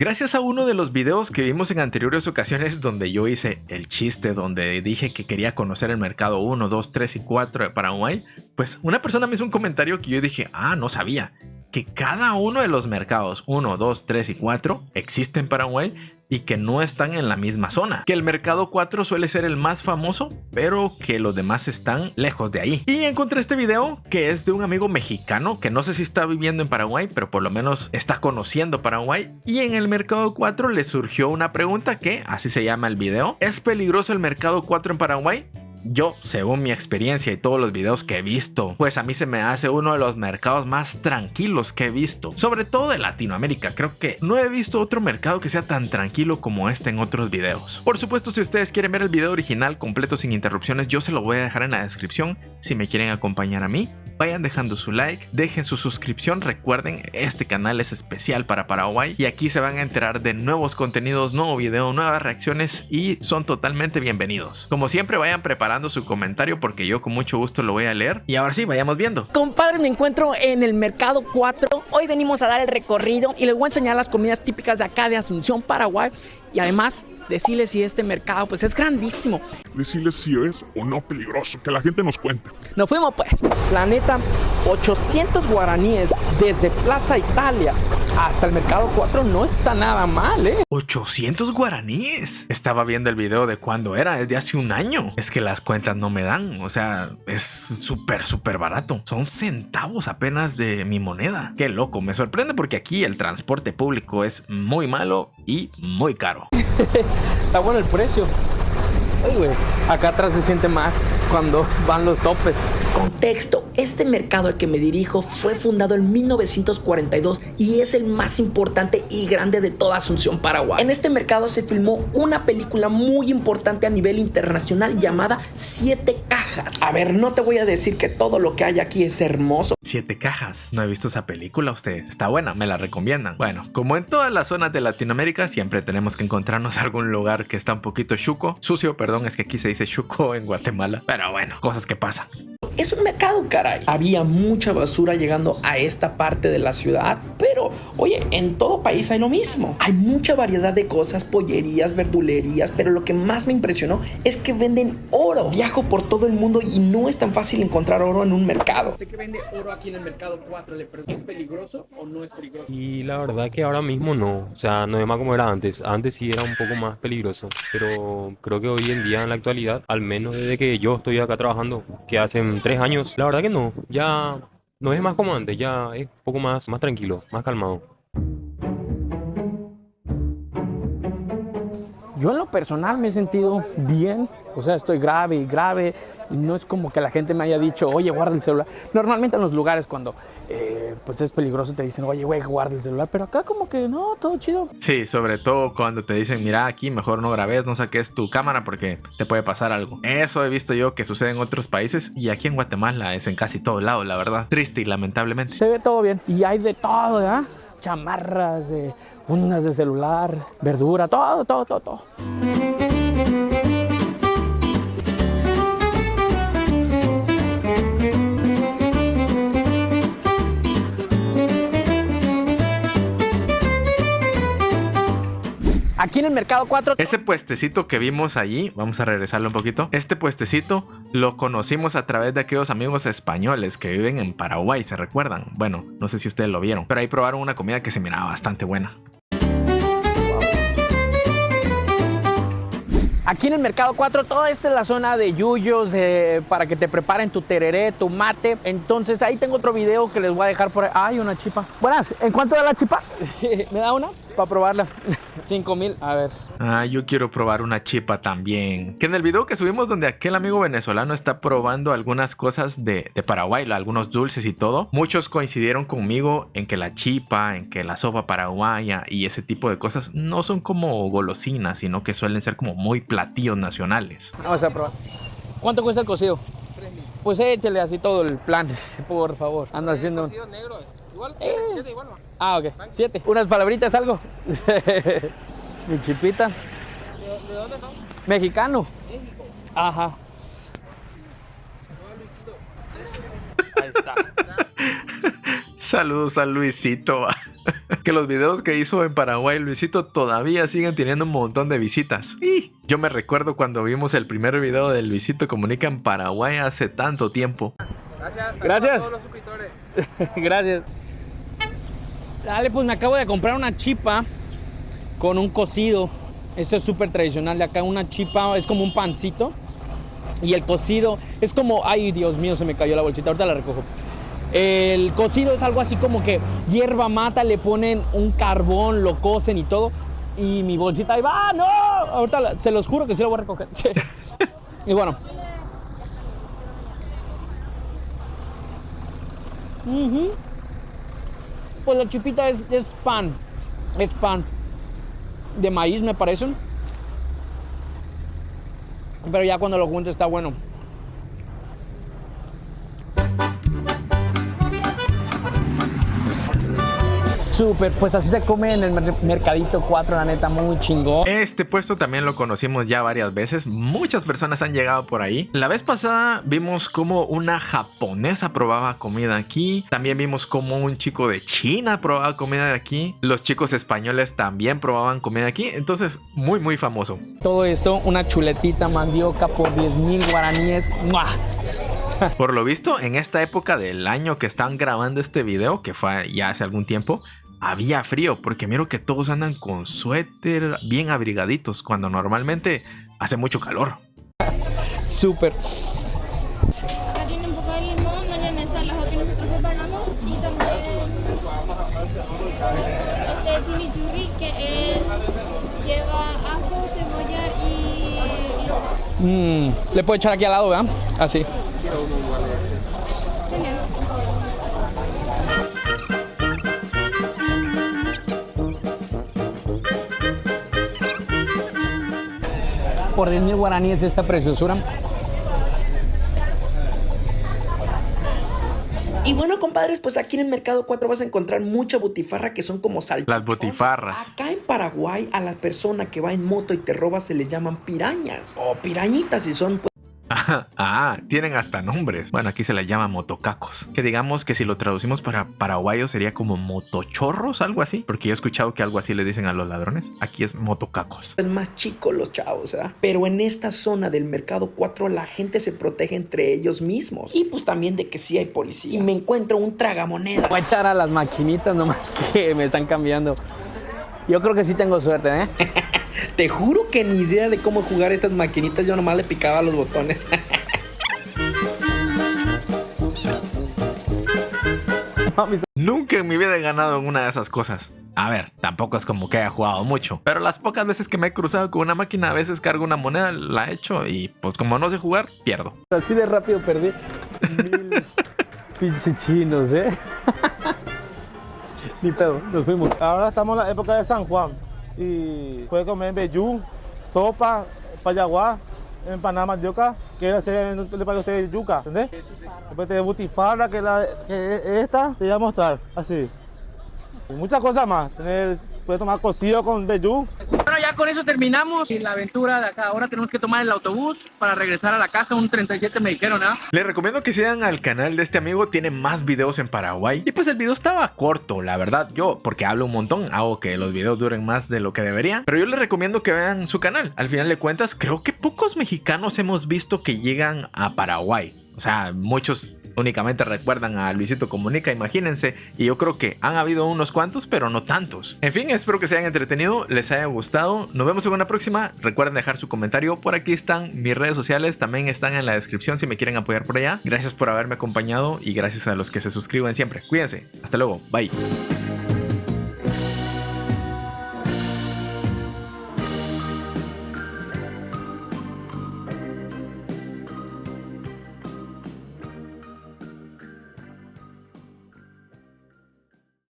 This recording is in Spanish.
Gracias a uno de los videos que vimos en anteriores ocasiones donde yo hice el chiste donde dije que quería conocer el mercado 1, 2, 3 y 4 de Paraguay, pues una persona me hizo un comentario que yo dije, no sabía que cada uno de los mercados 1, 2, 3 y 4 existe en Paraguay y que no están en la misma zona, que el mercado 4 suele ser el más famoso, pero que los demás están lejos de ahí. Y encontré este video que es de un amigo mexicano que no sé si está viviendo en Paraguay, pero por lo menos está conociendo Paraguay, y en el mercado 4 le surgió una pregunta que, así se llama el video: ¿es peligroso el mercado 4 en Paraguay? Yo, según mi experiencia y todos los videos que he visto, pues a mí se me hace uno de los mercados más tranquilos que he visto, sobre todo de Latinoamérica. Creo que no he visto otro mercado que sea tan tranquilo como este en otros videos. Por supuesto, si ustedes quieren ver el video original completo sin interrupciones, yo se lo voy a dejar en la descripción. Si me quieren acompañar a mí, vayan dejando su like, dejen su suscripción. Recuerden, este canal es especial para Paraguay y aquí se van a enterar de nuevos contenidos, nuevo video, nuevas reacciones y son totalmente bienvenidos. Como siempre, vayan preparando su comentario porque yo con mucho gusto lo voy a leer. Y ahora sí, vayamos viendo. Compadre, me encuentro en el mercado 4. Hoy venimos a dar el recorrido y les voy a enseñar las comidas típicas de acá de Asunción, Paraguay, y además decirles si este mercado pues es grandísimo. Decirles si es o no peligroso, que la gente nos cuente. Nos fuimos pues. La neta, 800 guaraníes desde Plaza Italia hasta el mercado 4 no está nada mal, 800 guaraníes. Estaba viendo el video de cuándo era, es de hace un año. Es que las cuentas no me dan, o sea, es súper barato. Son centavos apenas de mi moneda. Qué loco, me sorprende porque aquí el transporte público es muy malo y muy caro. Está bueno el precio. Ay, güey, acá atrás se siente más cuando van los topes. Contexto: este mercado al que me dirijo fue fundado en 1942 y es el más importante y grande de toda Asunción, Paraguay. En este mercado se filmó una película muy importante a nivel internacional llamada Siete Cajas. A ver, no te voy a decir que todo lo que hay aquí es hermoso. Siete Cajas. No he visto esa película, ustedes. Está buena, me la recomiendan. Bueno, como en todas las zonas de Latinoamérica, siempre tenemos que encontrarnos algún lugar que está un poquito chuco, sucio, perdón, es que aquí se dice chuco en Guatemala. Pero bueno, cosas que pasan. Es un mercado, caray. Había mucha basura llegando a esta parte de la ciudad, pero oye, en todo país hay lo mismo. Hay mucha variedad de cosas, pollerías, verdulerías, pero lo que más me impresionó es que venden oro. Viajo por todo el mundo y no es tan fácil encontrar oro en un mercado. ¿Usted que vende oro aquí en el mercado 4, ¿es peligroso o no es peligroso? Y la verdad que ahora mismo no, o sea, no es más como era antes. Antes sí era un poco más peligroso, pero creo que hoy en día, en la actualidad, al menos desde que yo estoy acá trabajando, que hacen 3 años, la verdad que no, ya no es más como antes, ya es un poco más tranquilo, más calmado. Yo en lo personal me he sentido bien, o sea, estoy grave y no es como que la gente me haya dicho, oye, guarda el celular. Normalmente en los lugares cuando pues es peligroso te dicen, oye, güey, guarda el celular, pero acá como que no, todo chido. Sí, sobre todo cuando te dicen, mira, aquí mejor no grabes, no saques tu cámara porque te puede pasar algo. Eso he visto yo que sucede en otros países y aquí en Guatemala es en casi todo lado, la verdad. Triste y lamentablemente. Se ve todo bien y hay de todo, ¿verdad? Chamarras, fundas de celular, verdura, todo. Aquí en el mercado 4. Ese puestecito que vimos allí, vamos a regresarlo un poquito. Este puestecito lo conocimos a través de aquellos amigos españoles que viven en Paraguay, ¿se recuerdan? Bueno, no sé si ustedes lo vieron, pero ahí probaron una comida que se miraba bastante buena. Aquí en el mercado 4, toda esta es la zona de yuyos, para que te preparen tu tereré, tu mate. Entonces ahí tengo otro video que les voy a dejar por ahí. Ay, una chipa. Buenas, ¿en cuánto da la chipa? ¿Me da una? Para probarla. 5,000, a ver. Yo quiero probar una chipa también. Que en el video que subimos donde aquel amigo venezolano está probando algunas cosas de Paraguay, algunos dulces y todo, muchos coincidieron conmigo en que la chipa, en que la sopa paraguaya y ese tipo de cosas no son como golosinas, sino que suelen ser como muy platillos nacionales. Vamos a probar. ¿Cuánto cuesta el cocido? 3,000. Pues échale así todo el plan, por favor. Ando haciendo cocido negro. Igual, 7 igual, ¿no? Ok, 7. Unas palabritas, algo. Mi chipita. ¿De dónde son? Mexicano. México. Ajá. Ahí está. Saludos a Luisito. Que los videos que hizo en Paraguay Luisito todavía siguen teniendo un montón de visitas. Y yo me recuerdo cuando vimos el primer video de Luisito Comunica en Paraguay hace tanto tiempo. Gracias. A todos los suscriptores. Gracias. Dale, pues me acabo de comprar una chipa con un cocido. Esto es súper tradicional de acá. Una chipa es como un pancito. Y el cocido es como... Ay, Dios mío, se me cayó la bolsita. Ahorita la recojo. El cocido es algo así como que hierba mata, le ponen un carbón, lo cocen y todo. Y mi bolsita ahí va. ¡No! Ahorita se los juro que sí lo voy a recoger. Y bueno. Pues la chipita es pan. Es pan. De maíz, me parece. Pero ya cuando lo junto está bueno. Súper, pues así se come en el Mercadito 4, la neta, muy chingón. Este puesto también lo conocimos ya varias veces. Muchas personas han llegado por ahí. La vez pasada vimos cómo una japonesa probaba comida aquí. También vimos cómo un chico de China probaba comida de aquí. Los chicos españoles también probaban comida aquí. Entonces, muy famoso. Todo esto, una chuletita mandioca por 10,000 guaraníes. ¡Mua! Por lo visto, en esta época del año que están grabando este video, que fue ya hace algún tiempo, había frío, porque miro que todos andan con suéter bien abrigaditos, cuando normalmente hace mucho calor. Súper. Acá tiene un poco de limón, mayonesa, las que nosotros preparamos, y también este chimichurri, que lleva ajo, cebolla y loco. Le puedo echar aquí al lado, ¿verdad? Así. Por 10,000 guaraníes esta preciosura. Y bueno, compadres, pues aquí en el Mercado 4 vas a encontrar mucha butifarra que son como salchichón. Las butifarras. Acá en Paraguay a la persona que va en moto y te roba se le llaman pirañas o pirañitas y son pues, Tienen hasta nombres. Bueno, aquí se les llama motocacos. Que digamos que si lo traducimos para paraguayo sería como motochorros, algo así. Porque yo he escuchado que algo así le dicen a los ladrones. Aquí es motocacos. es más chico los chavos, ¿verdad? Pero en esta zona del Mercado 4 la gente se protege entre ellos mismos. Y pues también de que sí hay policía. Y me encuentro un tragamonedas. Voy a echar a las maquinitas nomás que me están cambiando. Yo creo que sí tengo suerte, ¿eh? Te juro que ni idea de cómo jugar estas maquinitas. Yo nomás le picaba los botones. Nunca en mi vida he ganado en una de esas cosas. A ver, tampoco es como que haya jugado mucho, pero las pocas veces que me he cruzado con una máquina, a veces cargo una moneda, la echo y pues como no sé jugar, pierdo. Así de rápido perdí 1,000 pinches chinos, ¿eh? Ni pedo, nos fuimos. Ahora estamos en la época de San Juan y puede comer vellú, sopa, payaguá, empanada mandioca, que le paga a usted yuca, ¿entendés? Después tenés butifarra, que esta te voy a mostrar, así. Y muchas cosas más. Puedes tomar cocido con vellú. Bueno, ya con eso terminamos y la aventura de acá. Ahora tenemos que tomar el autobús para regresar a la casa. Un 37 me dijeron, ¿ah? Les recomiendo que sigan al canal de este amigo, tiene más videos en Paraguay. Y pues el video estaba corto, la verdad. Yo, porque hablo un montón, hago que los videos duren más de lo que debería. Pero yo les recomiendo que vean su canal. Al final de cuentas, creo que pocos mexicanos hemos visto que llegan a Paraguay. O sea, muchos únicamente recuerdan a Luisito Comunica, imagínense. Y yo creo que han habido unos cuantos, pero no tantos. En fin, espero que se hayan entretenido, les haya gustado. Nos vemos en una próxima. Recuerden dejar su comentario. Por aquí están mis redes sociales, también están en la descripción si me quieren apoyar por allá. Gracias por haberme acompañado y gracias a los que se suscriben siempre. Cuídense. Hasta luego. Bye.